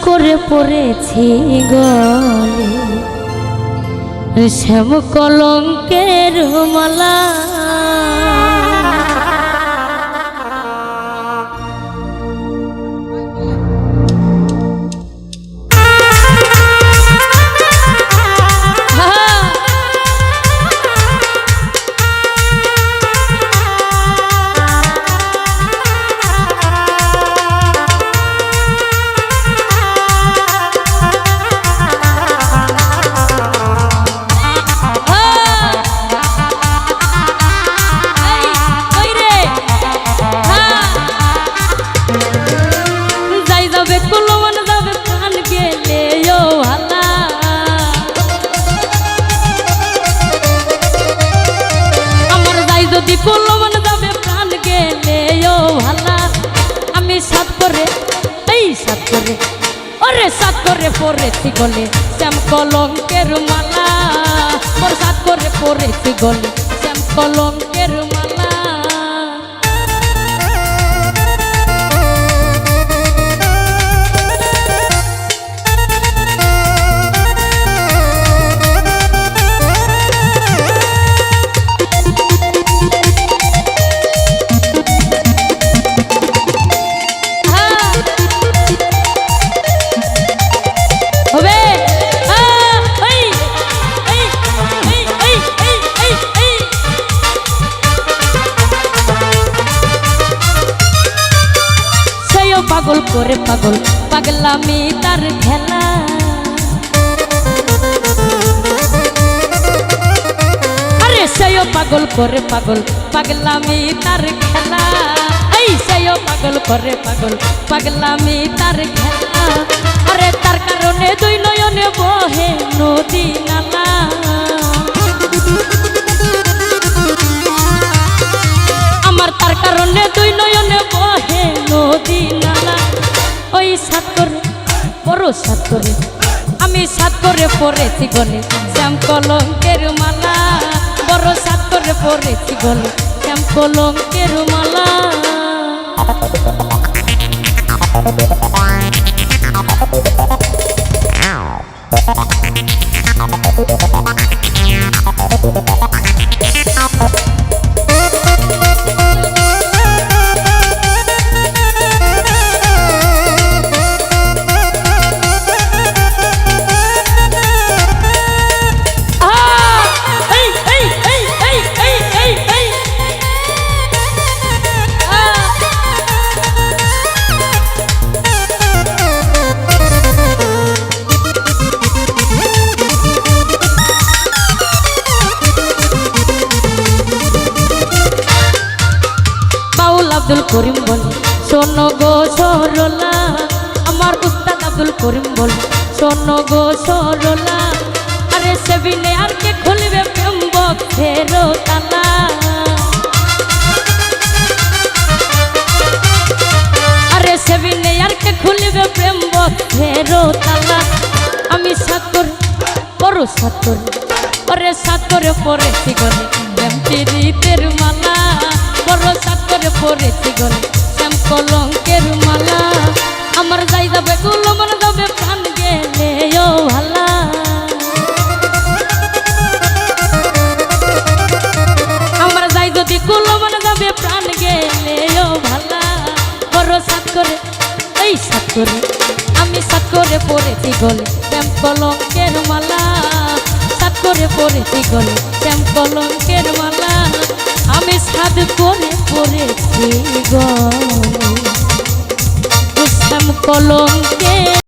করে পড়েছি গলে শ্যাম কলঙ্কের মালা। কলমন যাবে প্রাণ গেলে ও ভালা। আমি সাত করে ওরে সাত করে পড়েছি গলে শ্যাম কলঙ্কের মালা। ওর সাত করে পড়েছি গলে শ্যাম কলঙ্কের মালা। পাগল করে পাগলামি তার খেলা। আরে সেও পাগল করে পাগলামি তার খেলা। এই সেও পাগল করে পাগলামি তার খেলা। আরে তার কারণে দুই নয়নে বহে নদী নালা। আমার তার কারণে দুই নয়নে বহে নদী নালা। ওই সাত করে বড় সাত করে আমি সাত করে পড়েছি গলে শ্যাম কলঙ্কের মালা। বড় সাত করে পড়েছি গলে শ্যাম কলঙ্কের মালা। আব্দুল করিম বলে শোনো গো সরলা। আমার উস্তাদ আব্দুল করিম বলে শোনো গো সরলা। আরে সেবিনে আর কে খুলবে প্রেম বক্ষের তালা। আরে সেবিনে আর কে খুলবে প্রেম বক্ষের তালা। আমি সাত করে বড় সাত করে ওরে সাত করে পড়েছি গলে প্রেম প্রীতের মালা। বড় সাত করে পড়েছি গলে শ্যাম কলঙ্কের মালা। আমার যাই যাবে কলমন যাবে প্রাণ গেলে ও ভালা। আমার যাই যদি কলমন যাবে প্রাণ গেলে ও ভালা। বড় সাত করে এই সাত করে আমি সাত করে পড়েছি গলে শ্যাম কলঙ্কের মালা। সাত করে পড়েছি গলে শ্যাম কলঙ্কের মালা। আমি সাত করে পড়েছি গলে শ্যাম কলঙ্কের